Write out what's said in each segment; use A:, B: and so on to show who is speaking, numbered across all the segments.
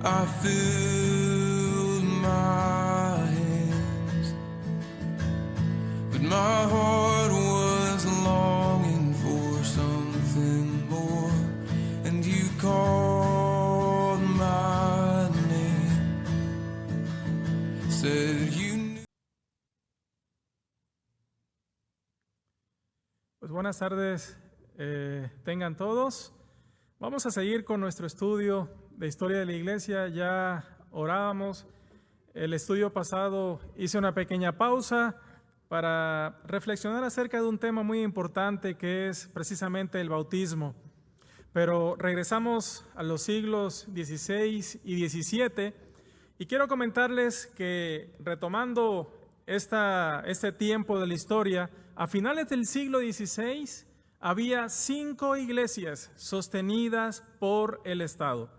A: I filled my hands, but my heart was longing for something more, and you called my name, said you knew.
B: Pues buenas tardes tengan todos. Vamos a seguir con nuestro estudio de historia de la iglesia. Ya orábamos. El estudio pasado hice una pequeña pausa para reflexionar acerca de un tema muy importante que es precisamente el bautismo. Pero regresamos a los siglos XVI y XVII y quiero comentarles que retomando este tiempo de la historia, a finales del siglo XVI había 5 iglesias sostenidas por el Estado.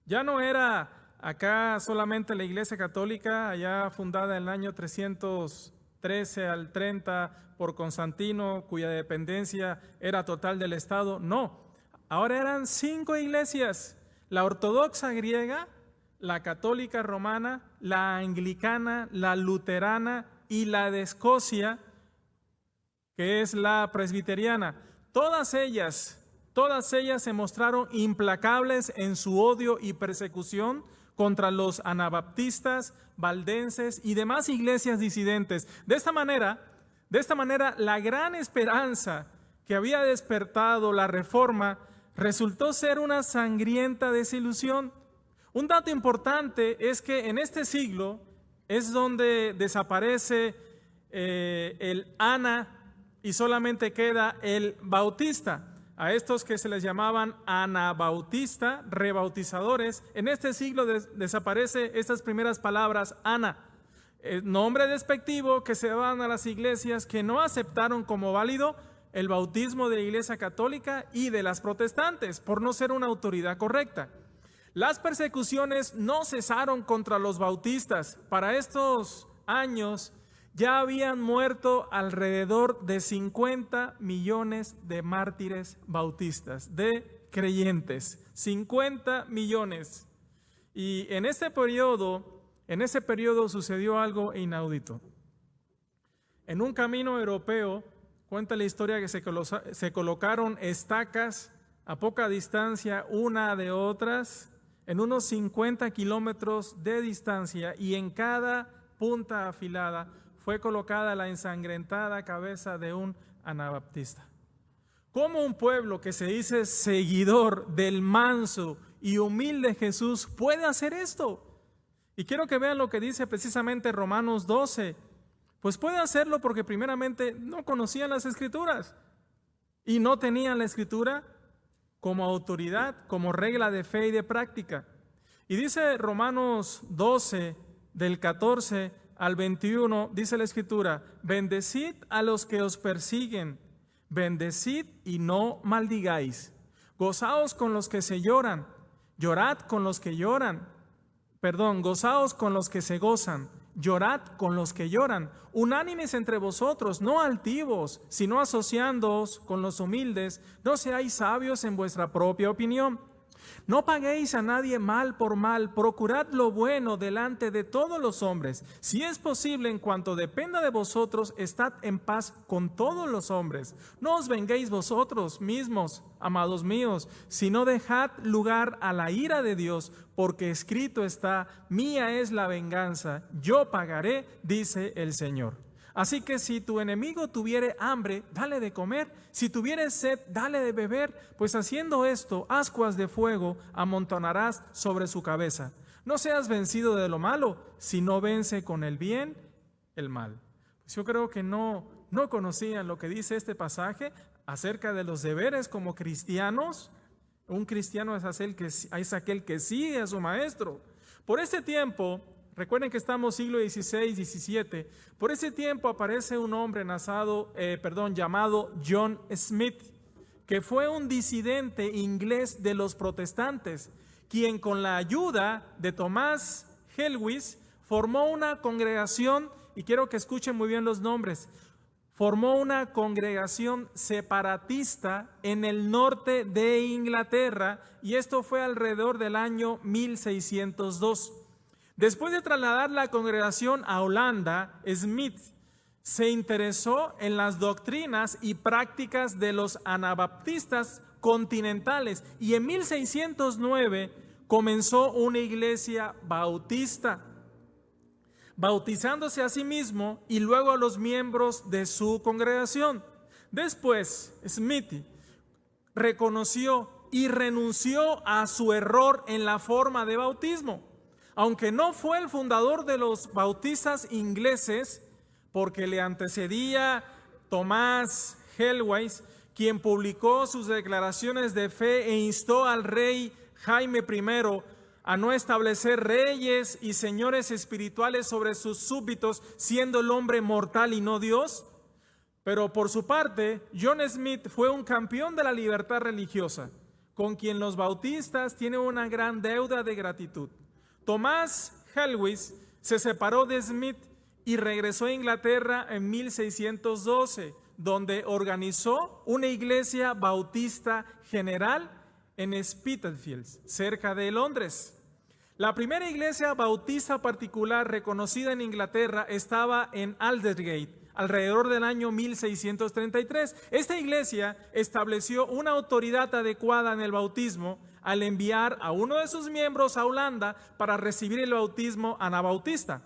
B: Ya no era acá solamente la Iglesia Católica, allá fundada en el año 313 al 30 por Constantino, cuya dependencia era total del Estado. No, ahora eran 5 iglesias: la ortodoxa griega, la católica romana, la anglicana, la luterana y la de Escocia, que es la presbiteriana. Todas ellas se mostraron implacables en su odio y persecución contra los anabaptistas, valdenses y demás iglesias disidentes. De esta manera, la gran esperanza que había despertado la Reforma resultó ser una sangrienta desilusión. Un dato importante es que en este siglo es donde desaparece el ana y solamente queda el bautista. A estos que se les llamaban anabautista, rebautizadores, en este siglo desaparece estas primeras palabras ana, nombre despectivo que se daban a las iglesias que no aceptaron como válido el bautismo de la Iglesia Católica y de las protestantes por no ser una autoridad correcta. Las persecuciones no cesaron contra los bautistas. Para estos años ya habían muerto alrededor de 50 millones de mártires bautistas, de creyentes, 50 millones. Y en ese periodo sucedió algo inaudito. En un camino europeo, cuenta la historia que se colocaron estacas a poca distancia una de otras, en unos 50 kilómetros de distancia, y en cada punta afilada fue colocada la ensangrentada cabeza de un anabaptista. ¿Cómo un pueblo que se dice seguidor del manso y humilde Jesús puede hacer esto? Y quiero que vean lo que dice precisamente Romanos 12. Pues puede hacerlo porque primeramente no conocían las Escrituras y no tenían la Escritura como autoridad, como regla de fe y de práctica. Y dice Romanos 12, del 14 al 21, dice la Escritura: bendecid a los que os persiguen, bendecid y no maldigáis. Gozaos con los que se lloran, llorad con los que lloran. Gozaos con los que se gozan, llorad con los que lloran. Unánimes entre vosotros, no altivos, sino asociándoos con los humildes. No seáis sabios en vuestra propia opinión. No paguéis a nadie mal por mal, procurad lo bueno delante de todos los hombres. Si es posible, en cuanto dependa de vosotros, estad en paz con todos los hombres. No os venguéis vosotros mismos, amados míos, sino dejad lugar a la ira de Dios, porque escrito está: mía es la venganza, yo pagaré, dice el Señor. Así que si tu enemigo tuviere hambre, dale de comer; si tuviere sed, dale de beber, pues haciendo esto, ascuas de fuego amontonarás sobre su cabeza. No seas vencido de lo malo, sino vence con el bien el mal. Pues yo creo que no conocían lo que dice este pasaje acerca de los deberes como cristianos. Un cristiano es aquel que sigue a su maestro. Por este tiempo, recuerden que estamos siglo XVI, XVII. Por ese tiempo aparece un hombre llamado John Smith, que fue un disidente inglés de los protestantes, quien con la ayuda de Tomás Helwys formó una congregación, y quiero que escuchen muy bien los nombres. formó una congregación separatista en el norte de Inglaterra, y esto fue alrededor del año 1602. Después de trasladar la congregación a Holanda, Smith se interesó en las doctrinas y prácticas de los anabaptistas continentales, y en 1609 comenzó una iglesia bautista, bautizándose a sí mismo y luego a los miembros de su congregación. Después, Smith reconoció y renunció a su error en la forma de bautismo, aunque no fue el fundador de los bautistas ingleses, porque le antecedía Tomás Helwys, quien publicó sus declaraciones de fe e instó al rey Jaime I a no establecer reyes y señores espirituales sobre sus súbditos, siendo el hombre mortal y no Dios. Pero por su parte, John Smith fue un campeón de la libertad religiosa, con quien los bautistas tienen una gran deuda de gratitud. Tomás Helwys se separó de Smith y regresó a Inglaterra en 1612, donde organizó una iglesia bautista general en Spitalfields, cerca de Londres. La primera iglesia bautista particular reconocida en Inglaterra estaba en Aldersgate, alrededor del año 1633. Esta iglesia estableció una autoridad adecuada en el bautismo al enviar a uno de sus miembros a Holanda para recibir el bautismo anabautista.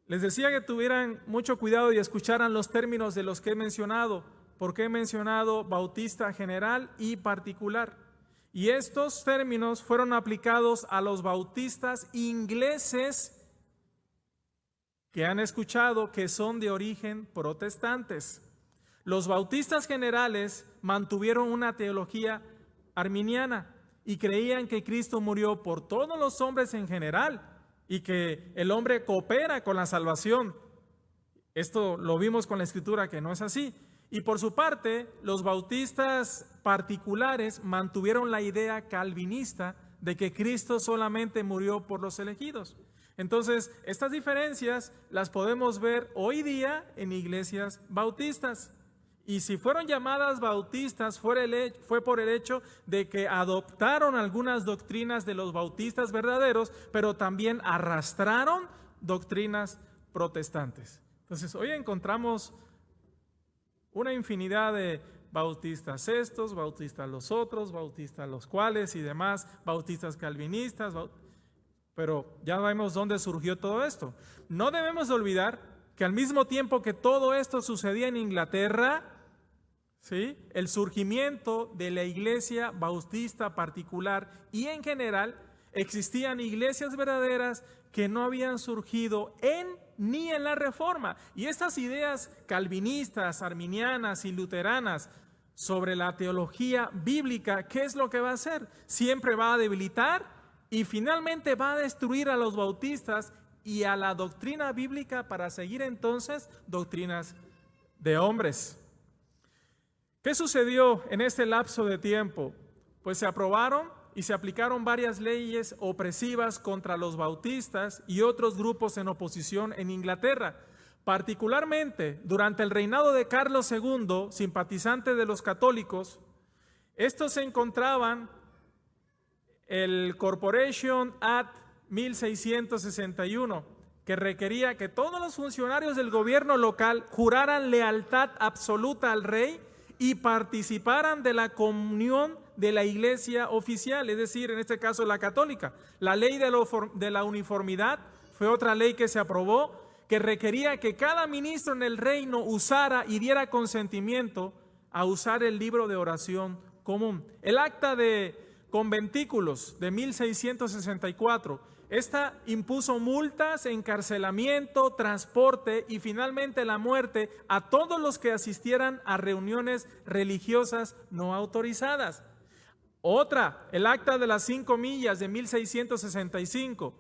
B: Les decía que tuvieran mucho cuidado y escucharan los términos de los que he mencionado, porque he mencionado bautista general y particular. Y estos términos fueron aplicados a los bautistas ingleses que han escuchado que son de origen protestantes. Los bautistas generales mantuvieron una teología arminiana y creían que Cristo murió por todos los hombres en general y que el hombre coopera con la salvación. Esto lo vimos con la Escritura que no es así. Y por su parte, los bautistas particulares mantuvieron la idea calvinista de que Cristo solamente murió por los elegidos. Entonces, estas diferencias las podemos ver hoy día en iglesias bautistas. Y si fueron llamadas bautistas, fue por el hecho de que adoptaron algunas doctrinas de los bautistas verdaderos, pero también arrastraron doctrinas protestantes. Entonces, hoy encontramos una infinidad de bautistas estos, bautistas los otros, bautistas los cuales y demás, bautistas calvinistas, pero ya vemos dónde surgió todo esto. No debemos olvidar que al mismo tiempo que todo esto sucedía en Inglaterra, ¿sí?, el surgimiento de la iglesia bautista particular y en general existían iglesias verdaderas que no habían surgido ni en la Reforma. Y estas ideas calvinistas, arminianas y luteranas sobre la teología bíblica, ¿qué es lo que va a hacer? Siempre va a debilitar y finalmente va a destruir a los bautistas y a la doctrina bíblica para seguir entonces doctrinas de hombres. ¿Qué sucedió en este lapso de tiempo? Pues se aprobaron y se aplicaron varias leyes opresivas contra los bautistas y otros grupos en oposición en Inglaterra. Particularmente durante el reinado de Carlos II, simpatizante de los católicos, estos se encontraban el Corporation Act 1661, que requería que todos los funcionarios del gobierno local juraran lealtad absoluta al rey y participaran de la comunión de la iglesia oficial, es decir, en este caso la católica. La ley de la uniformidad fue otra ley que se aprobó, que requería que cada ministro en el reino usara y diera consentimiento a usar el libro de oración común. El acta de conventículos de 1664, esta impuso multas, encarcelamiento, transporte y finalmente la muerte a todos los que asistieran a reuniones religiosas no autorizadas. Otra, el acta de las 5 millas de 1665,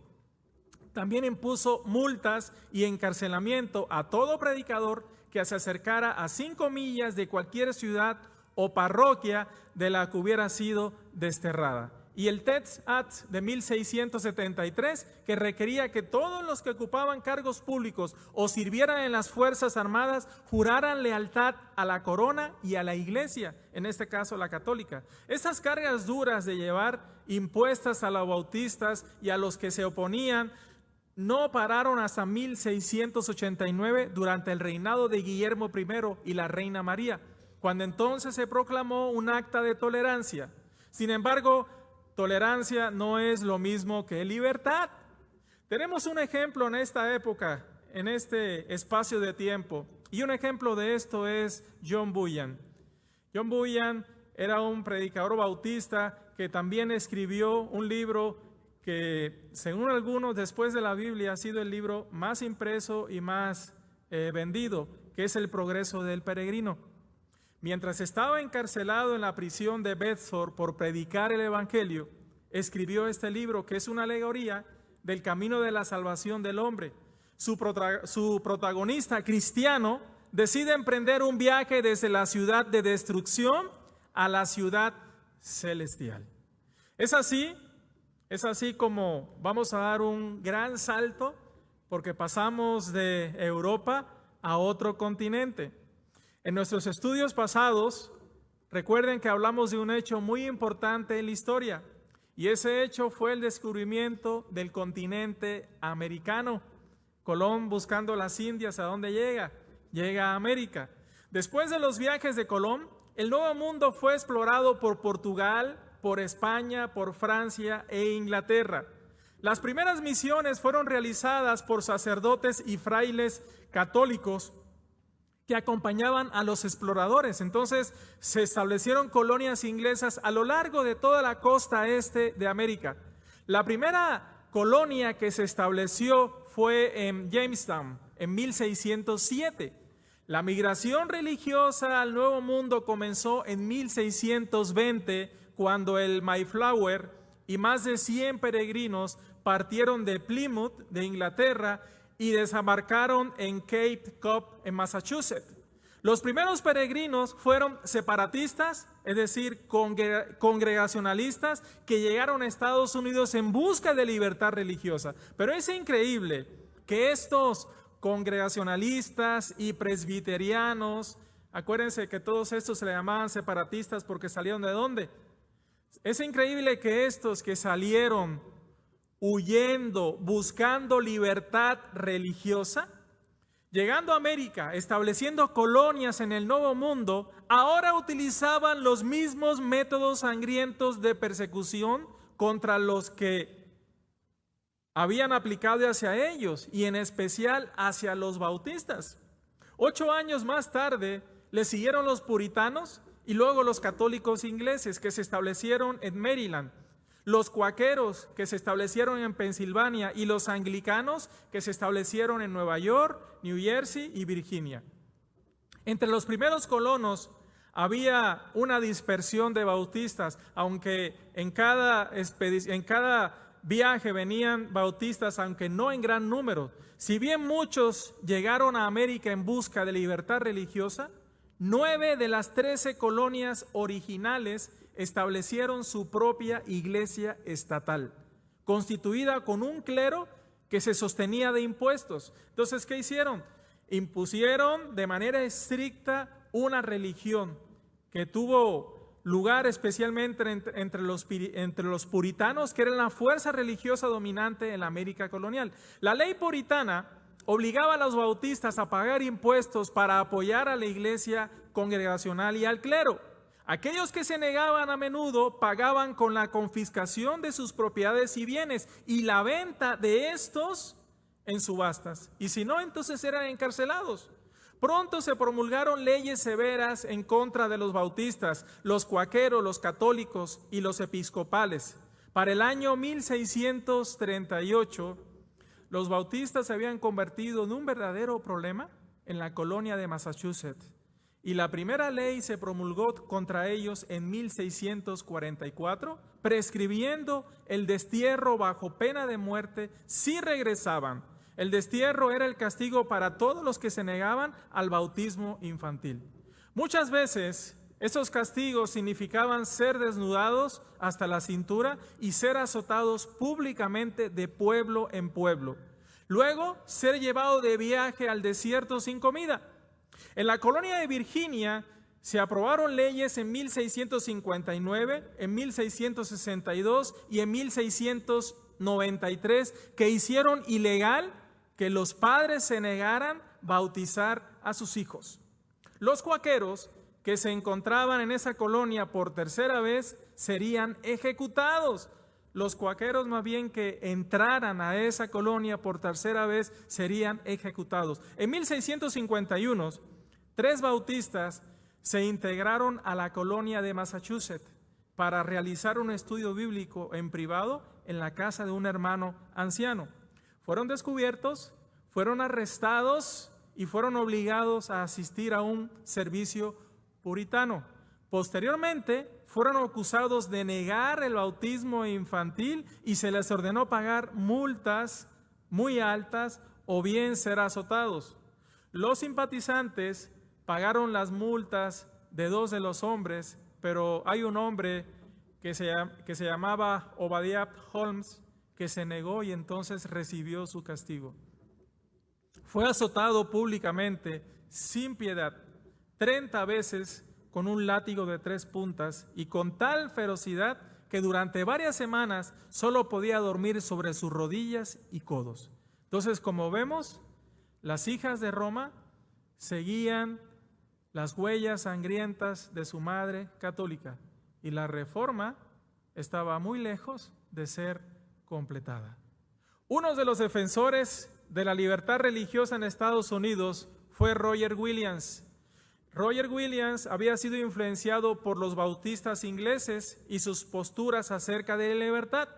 B: también impuso multas y encarcelamiento a todo predicador que se acercara a 5 millas de cualquier ciudad o parroquia de la que hubiera sido desterrada. y el Test Act de 1673, que requería que todos los que ocupaban cargos públicos o sirvieran en las Fuerzas Armadas juraran lealtad a la corona y a la iglesia, en este caso la católica. Estas cargas duras de llevar impuestas a los bautistas y a los que se oponían no pararon hasta 1689 durante el reinado de Guillermo I y la reina María, cuando entonces se proclamó un acta de tolerancia. Sin embargo, tolerancia no es lo mismo que libertad. Tenemos un ejemplo en esta época, en este espacio de tiempo, y un ejemplo de esto es John Bunyan. John Bunyan era un predicador bautista que también escribió un libro que, según algunos, después de la Biblia, ha sido el libro más impreso y más vendido, que es El Progreso del Peregrino. Mientras estaba encarcelado en la prisión de Bedford por predicar el Evangelio, escribió este libro que es una alegoría del camino de la salvación del hombre. Su protagonista cristiano decide emprender un viaje desde la ciudad de destrucción a la ciudad celestial. Es así como vamos a dar un gran salto, porque pasamos de Europa a otro continente. En nuestros estudios pasados, recuerden que hablamos de un hecho muy importante en la historia, y ese hecho fue el descubrimiento del continente americano. Colón, buscando las Indias, ¿a dónde llega? Llega a América. Después de los viajes de Colón, el Nuevo Mundo fue explorado por Portugal, por España, por Francia e Inglaterra. Las primeras misiones fueron realizadas por sacerdotes y frailes católicos que acompañaban a los exploradores. Entonces se establecieron colonias inglesas a lo largo de toda la costa este de América. La primera colonia que se estableció fue en Jamestown en 1607. La migración religiosa al Nuevo Mundo comenzó en 1620, cuando el Mayflower y más de 100 peregrinos partieron de Plymouth, de Inglaterra, y desembarcaron en Cape Cod, en Massachusetts. Los primeros peregrinos fueron separatistas, es decir, congregacionalistas, que llegaron a Estados Unidos en busca de libertad religiosa. Pero es increíble que estos congregacionalistas y presbiterianos, acuérdense que todos estos se le llamaban separatistas porque salieron ¿de dónde? Es increíble que estos que salieron huyendo, buscando libertad religiosa, llegando a América, estableciendo colonias en el Nuevo Mundo, ahora utilizaban los mismos métodos sangrientos de persecución contra los que habían aplicado hacia ellos, y en especial hacia los bautistas. 8 años más tarde le siguieron los puritanos y luego los católicos ingleses que se establecieron en Maryland, los cuáqueros que se establecieron en Pensilvania y los anglicanos que se establecieron en Nueva York, New Jersey y Virginia. Entre los primeros colonos había una dispersión de bautistas, aunque en cada viaje venían bautistas, aunque no en gran número. Si bien muchos llegaron a América en busca de libertad religiosa, 9 de las 13 colonias originales establecieron su propia iglesia estatal, constituida con un clero que se sostenía de impuestos. Entonces, ¿qué hicieron? Impusieron de manera estricta una religión que tuvo lugar especialmente entre los puritanos, que eran la fuerza religiosa dominante en la América colonial. La ley puritana obligaba a los bautistas a pagar impuestos para apoyar a la iglesia congregacional y al clero. Aquellos que se negaban a menudo pagaban con la confiscación de sus propiedades y bienes y la venta de estos en subastas, y si no, entonces eran encarcelados. Pronto se promulgaron leyes severas en contra de los bautistas, los cuáqueros, los católicos y los episcopales. Para el año 1638, los bautistas se habían convertido en un verdadero problema en la colonia de Massachusetts, y la primera ley se promulgó contra ellos en 1644, prescribiendo el destierro bajo pena de muerte si regresaban. El destierro era el castigo para todos los que se negaban al bautismo infantil. Muchas veces Estos castigos significaban ser desnudados hasta la cintura y ser azotados públicamente de pueblo en pueblo. Luego, ser llevado de viaje al desierto sin comida. En la colonia de Virginia se aprobaron leyes en 1659, en 1662 y en 1693 que hicieron ilegal que los padres se negaran a bautizar a sus hijos. Los cuáqueros que se encontraban en esa colonia por tercera vez serían ejecutados. Los cuáqueros más bien que entraran a esa colonia por tercera vez serían ejecutados. En 1651, 3 bautistas se integraron a la colonia de Massachusetts para realizar un estudio bíblico en privado en la casa de un hermano anciano. Fueron descubiertos, fueron arrestados y fueron obligados a asistir a un servicio puritano. Posteriormente, fueron acusados de negar el bautismo infantil y se les ordenó pagar multas muy altas o bien ser azotados. Los simpatizantes pagaron las multas de 2 de los hombres, pero hay un hombre que se llamaba Obadiah Holmes que se negó y entonces recibió su castigo. Fue azotado públicamente, sin piedad, 30 veces con un látigo de 3 puntas y con tal ferocidad que durante varias semanas solo podía dormir sobre sus rodillas y codos. Entonces, como vemos, las hijas de Roma seguían las huellas sangrientas de su madre católica y la reforma estaba muy lejos de ser completada. Uno de los defensores de la libertad religiosa en Estados Unidos fue Roger Williams. Roger Williams había sido influenciado por los bautistas ingleses y sus posturas acerca de la libertad.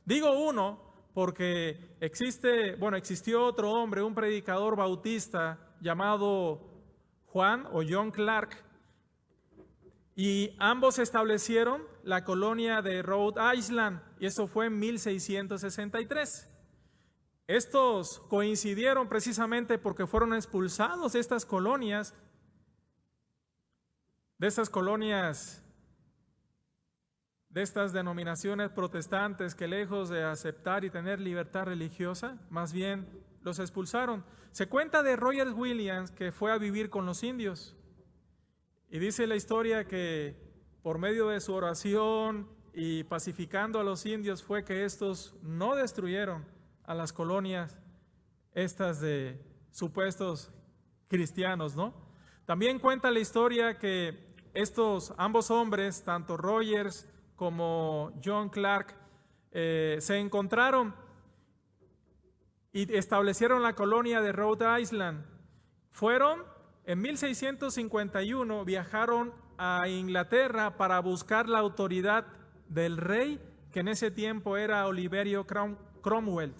B: Digo uno porque existió otro hombre, un predicador bautista llamado Juan o John Clark, y ambos establecieron la colonia de Rhode Island, y eso fue en 1663. Estos coincidieron precisamente porque fueron expulsados de estas colonias, de estas denominaciones protestantes que lejos de aceptar y tener libertad religiosa, más bien los expulsaron. Se cuenta de Roger Williams que fue a vivir con los indios y dice la historia que por medio de su oración y pacificando a los indios fue que estos no destruyeron a las colonias estas de supuestos cristianos, ¿no? También cuenta la historia que ambos hombres, tanto Rogers como John Clark, se encontraron y establecieron la colonia de Rhode Island. En 1651 viajaron a Inglaterra para buscar la autoridad del rey, que en ese tiempo era Oliverio Cromwell,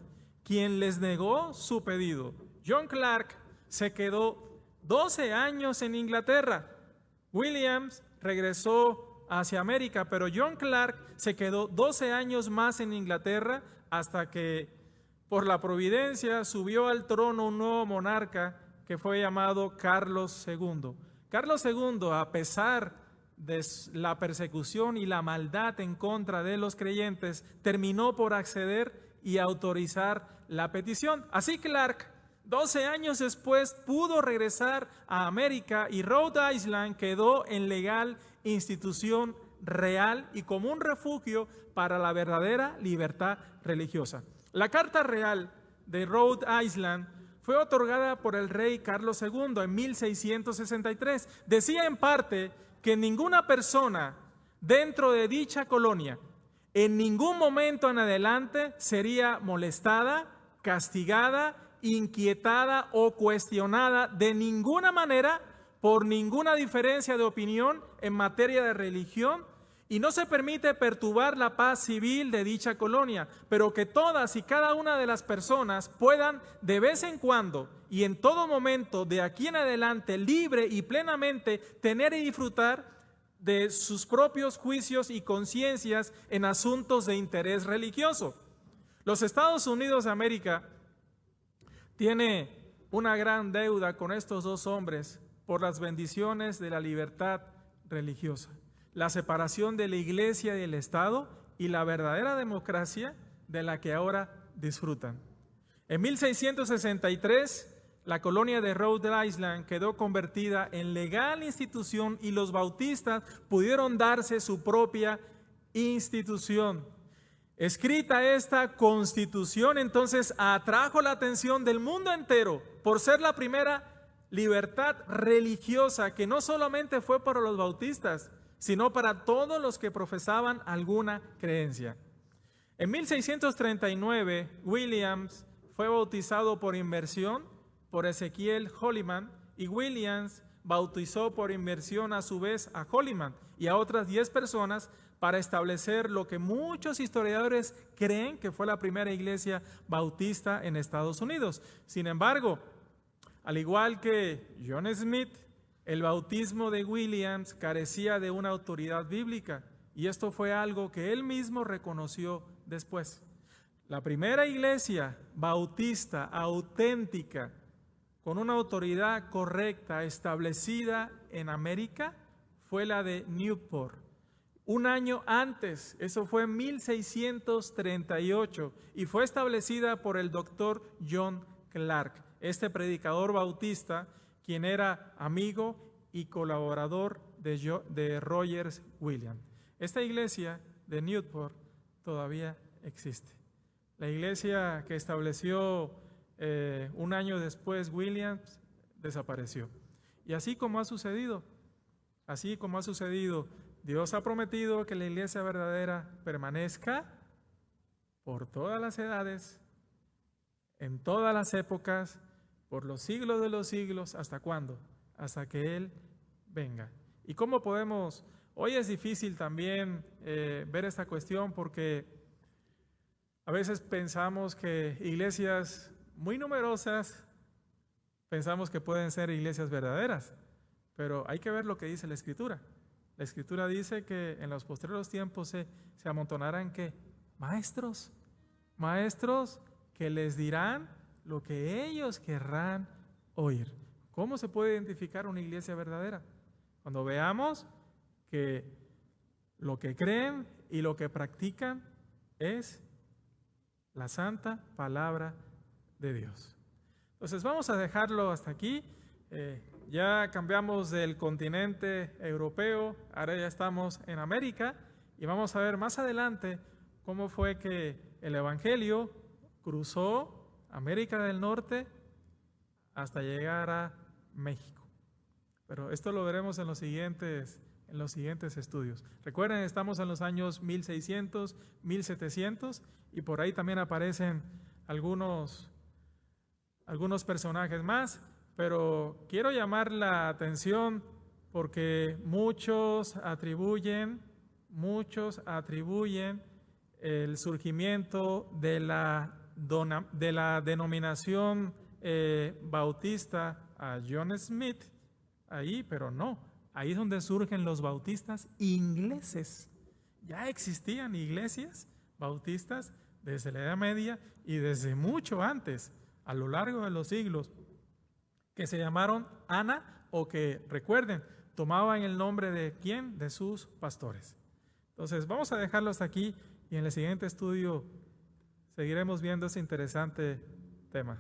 B: quien les negó su pedido. John Clark se quedó 12 años en Inglaterra. Williams regresó hacia América, pero John Clark se quedó 12 años más en Inglaterra hasta que, por la providencia, subió al trono un nuevo monarca que fue llamado Carlos II. Carlos II, a pesar de la persecución y la maldad en contra de los creyentes, terminó por acceder y autorizar la petición. Así Clark, 12 años después, pudo regresar a América y Rhode Island quedó en legal institución real y como un refugio para la verdadera libertad religiosa. La Carta Real de Rhode Island fue otorgada por el rey Carlos II en 1663. Decía en parte que ninguna persona dentro de dicha colonia en ningún momento en adelante sería molestada, castigada, inquietada o cuestionada de ninguna manera por ninguna diferencia de opinión en materia de religión, y no se permite perturbar la paz civil de dicha colonia, pero que todas y cada una de las personas puedan de vez en cuando y en todo momento de aquí en adelante libre y plenamente tener y disfrutar de sus propios juicios y conciencias en asuntos de interés religioso. Los Estados Unidos de América tiene una gran deuda con estos dos hombres por las bendiciones de la libertad religiosa, la separación de la iglesia y el Estado y la verdadera democracia de la que ahora disfrutan. En 1663, la colonia de Rhode Island quedó convertida en legal institución y los bautistas pudieron darse su propia institución. Escrita esta constitución, entonces atrajo la atención del mundo entero por ser la primera libertad religiosa que no solamente fue para los bautistas, sino para todos los que profesaban alguna creencia. En 1639, Williams fue bautizado por inmersión por Ezequiel Holliman y Williams bautizó por inmersión a su vez a Holliman y a otras 10 personas para establecer lo que muchos historiadores creen que fue la primera iglesia bautista en Estados Unidos. Sin embargo, al igual que John Smith, el bautismo de Williams carecía de una autoridad bíblica y esto fue algo que él mismo reconoció después. La primera iglesia bautista auténtica con una autoridad correcta establecida en América fue la de Newport. Un año antes, eso fue en 1638, y fue establecida por el doctor John Clark, este predicador bautista, quien era amigo y colaborador de Rogers Williams. Esta iglesia de Newport todavía existe. La iglesia que estableció un año después Williams desapareció. Y así como ha sucedido, Dios ha prometido que la iglesia verdadera permanezca por todas las edades, en todas las épocas, por los siglos de los siglos. ¿Hasta cuándo? Hasta que Él venga. ¿Y cómo podemos? Hoy es difícil también ver esta cuestión porque a veces pensamos que iglesias muy numerosas, pensamos que pueden ser iglesias verdaderas, pero hay que ver lo que dice la Escritura. La Escritura dice que en los postreros tiempos se amontonarán ¿qué? Maestros que les dirán lo que ellos querrán oír. ¿Cómo se puede identificar una iglesia verdadera? Cuando veamos que lo que creen y lo que practican es la santa palabra de Dios. Entonces vamos a dejarlo hasta aquí. Ya cambiamos del continente europeo, ahora ya estamos en América y vamos a ver más adelante cómo fue que el Evangelio cruzó América del Norte hasta llegar a México. Pero esto lo veremos en los siguientes estudios. Recuerden, estamos en los años 1600, 1700 y por ahí también aparecen algunos personajes más, pero quiero llamar la atención porque muchos atribuyen el surgimiento de la denominación bautista a John Smith ahí, pero no, ahí es donde surgen los bautistas ingleses. Ya existían iglesias bautistas desde la Edad Media y desde mucho antes, a lo largo de los siglos, que se llamaron Ana o que, recuerden, tomaban el nombre de ¿quién? De sus pastores. Entonces vamos a dejarlo hasta aquí y en el siguiente estudio seguiremos viendo ese interesante tema.